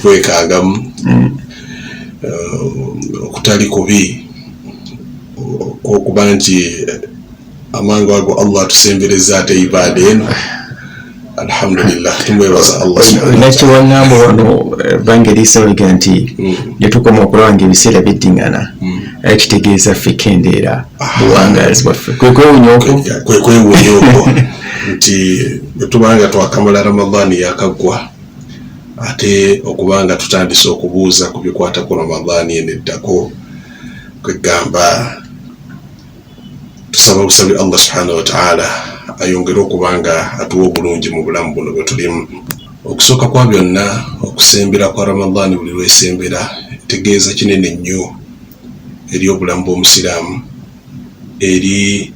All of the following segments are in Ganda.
kwekagamu okutali kubi okuba nti amangu ago Allah tusembereza ate ibada eno. Alhamdulillah, tumwebaza Allah subhanahu wa ta'ala. Nakyo wano bangerisa wega nti netukoma okulaba ebiseera biddingana kitegeeza ffe kendeera buwangazi bwaffe kwewuunya nti bwetubanga twakamala Ramadani yakagwa ate okubanga tutandise okubuuza ku bikwata ku Ramadani eneddako kwegamba tusaba busabi Allah subhanahu wa ta'ala ayongere okubanga atuwa obulungi mu bulamu buno bwe tulimu. Okusooka kwa byonna okusembera kwa Ramadani buli lwesembera tegeeza kinene nnyo eri obulamu bw'omusiraamu, eri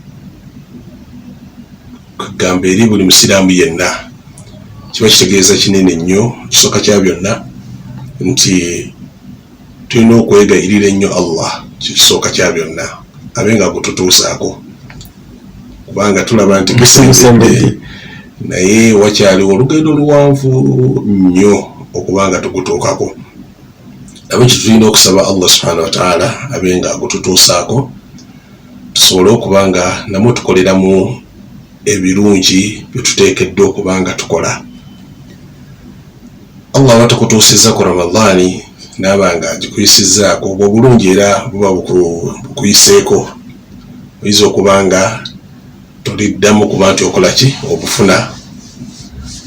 kugamba eri buli musiraamu yenna kiba kitegeeza kinene nnyo. Kisooka kya byonna nti tulina okwegayirira ennyo Allah, kisooka kya byonna abenga agututuusaako kubanga tulaba nti kisembedde naye wakyaliwo olugendo luwanvu nnyo okubanga tugutuukako. Nabo kitulina okusaba Allah subhanahu wa ta'ala abenga agututuusaako tusobole okubanga namwe tukoleramu ebirungi byetuteekeddwa okubanga tukola. Allah watakutuusiza ku Ramadani nabanga agikuyisizzaako obwo bulungi era buba bukuyiseeko oyinza okubanga toliddamu kuba nti okola ki obufuna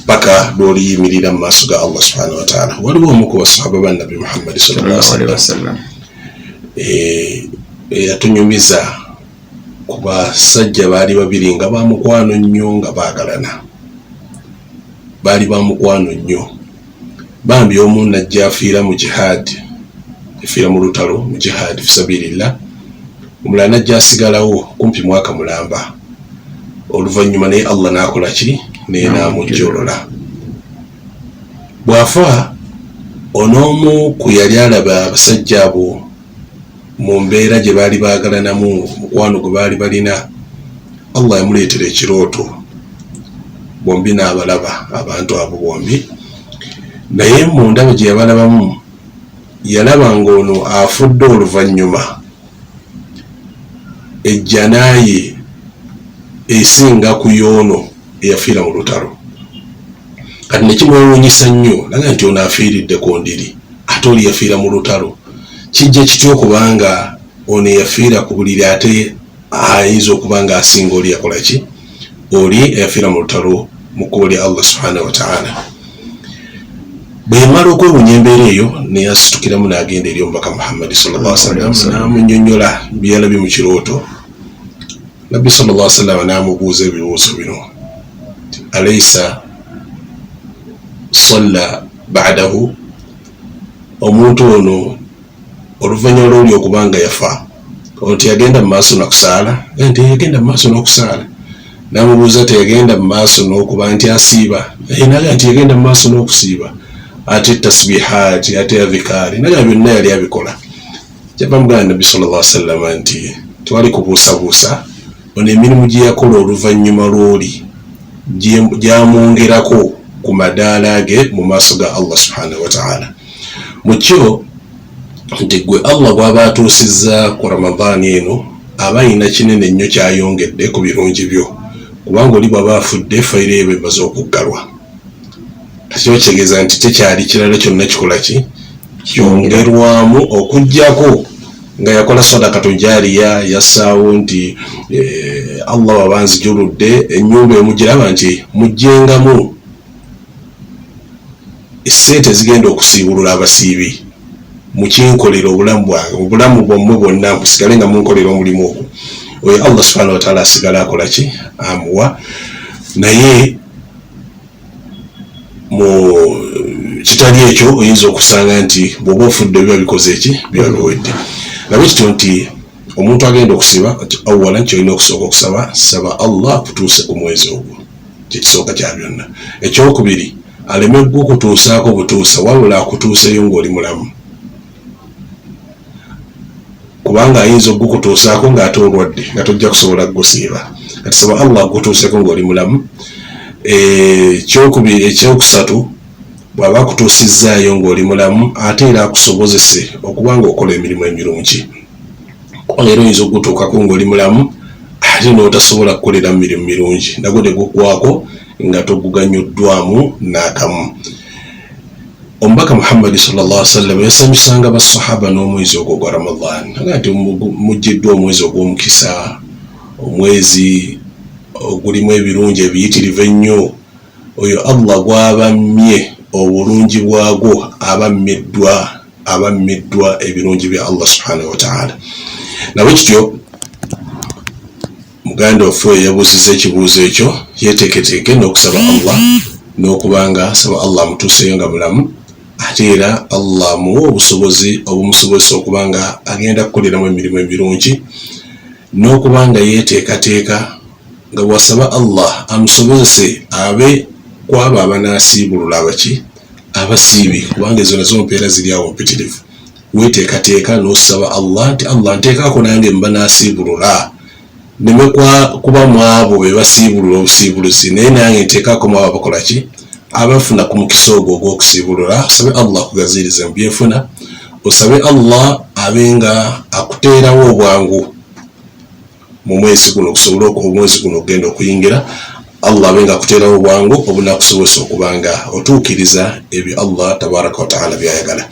paka lwoliyimirira mu maaso ga Allah subhanahu wa ta'ala. Waliwo omu ku basahaba ba Nabi Muhammad sallallahu alaihi wasallam yatunyumiza ku basajja baali babiri nga bamukwano nnyo nga baagalana, baali bamukwano nnyo bambi omu najja afiira mu jihad, afiira mu lutalo mu jihad fi sabilillah, omulala najja asigalawo kumpi mwaka mulamba. Oluvannyuma naye Allah n'akola ki naye n'amujjolola. Bw'afa onoomu ku yali alaba abasajja abo mu mbeera gye baali baagalanamu, mukwano gwe baali balina, Allah yamuleetera ekirooto, bombi n'abalaba abantu abo bombi, naye mu ndaba gye yabalabamu yalaba ng'ono afudde oluvannyuma ejjanaaye esinga ku y'ono eyafiira mu lutalo. Kati ne kimwewuunyisa nnyo naga nti ono afiiridde ku ndiri ate oli yafiira mu lutalo, kijja kitya okubanga ono eyafiira ku buliri ate ayinza okubanga asinga oli yakola ki, oli eyafiira mu lutalo mu kkubo lya Allah subhanahu wa ta'ala. Bwe yamala okwewuunya embeera eyo naye asitukiramu n'agenda eri omubaka Muhammad sallallahu alaihi wasallam n'amunnyonnyola byalabye mu kirooto. Nabbi sallallahu alaihi wasallam n'amubuuza ebibuuzo bino, alaysa salla ba'dahu, omuntu ono oluvannyuma lw'oli okubanga yafa ono teyagenda mu maaso nakusaala? Nti yagenda mu maaso n'okusaala. N'amubuuza teyagenda mu maaso n'okuba nti asiiba? Naga nti yagenda mu maaso n'okusiiba, ate tasbihaati ate adhikaari naga byonna yali abikola. Kyava mugamba Nabbi sallallahu alaihi wasallam nti tewali kubuusabuusa, ono emirimu gye yakola oluvannyuma lw'oli gyamwongerako ku madaala ge mu maaso ga Allah subhanahu wa ta'ala. Mu kyo nti gwe Allah bw'aba atuusizza ku Ramadani eno aba ayina kinene nnyo kyayongedde ku birungi byo, kubanga oli bw'aba afudde fayiro eyo emaze okuggalwa. Kyo kitegeeza nti tekyali kirala kyonna kikola ki kyongerwamu okuggyako nga yakola sadakatu jaariya, yassaawo nti Allah wabanzijuludde ennyumba emugiraba nti mujjengamu essente zigenda okusiibulula abasiibi, mukinkolera obulamu bwange, obulamu bwammwe bwonna musigale nga munkolera omulimu ogwo. Oyo Allah subhanahu wa ta'ala asigala akola ki amuwa. Naye mu kitali ekyo oyinza okusanga nti bw'oba ofudde biba bikoze eki biba biwedde. Nabwe kityo nti omuntu agenda okusiba awala kyolina okusooka okusaba, saba Allah akutuuse ku mwezi ogwo, kyekisooka kya byonna. Ekyokubiri aleme gwe okutuusaako butuusa wabula akutuuseyo ng'oli mulamu, kubanga ayinza okukutuusaako ng'ate olwadde nga tojja kusobola kugusiiba. Kati saba Allah akutuuseeko ng'oli mulamu. Ekyokubiri, ekyokusatu bw'aba akutuusizaayo ng'oli mulamu ate era akusobozese okuba ng'okola emirimu emirungi. Leero oyinza okutuukako ng'oli mulamu ate n'otasobola kukolera mirimu mirungi, nagwo teguggwako nga toguganyuddwamu n'akamu. Omubaka Muhammad sallallahu alaihi wasallam yasanyusanga basahaba n'omwezi ogwo gwa Ramadan, nti mujjiddwa omwezi ogw'omukisa, omwezi ogulimu ebirungi ebiyitirivu ennyo, oyo Allah gw'abamye obulungi bwagwo abammiddwa ebirungi bya Allah subhanahu wa ta'ala. Nawe kityo muganda waffe oyo yabuuziza ekibuuzo ekyo yeteeketeeke n'okusaba Allah n'okubanga asaba Allah amutuuseyo nga mulamu, ate era Allah amuwa obusobozi obumusobozesa okubanga agenda kukoleramu emirimu ebirungi, n'okubanga yeteekateeka nga bw'asaba Allah amusobozese abe kwabo abanaasiibulula abasiibi, kubanga ezo nazo mpeera ziri awo mpitirivu. Weteekateeka n'osaba Allah nti Allah nteekako nange mba naasiibulula, neme kuba mu abo be basiibulula obusiibuluzi, naye nange nteekako mu abo abakola ki, abafuna ku mukisa ogwo ogw'okusiibulula. Osabe Allah akugazirize mu byenfuna, osabe Allah abenga akuteerawo obwangu mu mwezi guno okusobola omwezi guno okugenda okuyingira. Allah abenga akuteerawo obwangu obunakusobozesa okubanga otuukiriza ebyo Allah tabaraka wa ta'ala byayagala.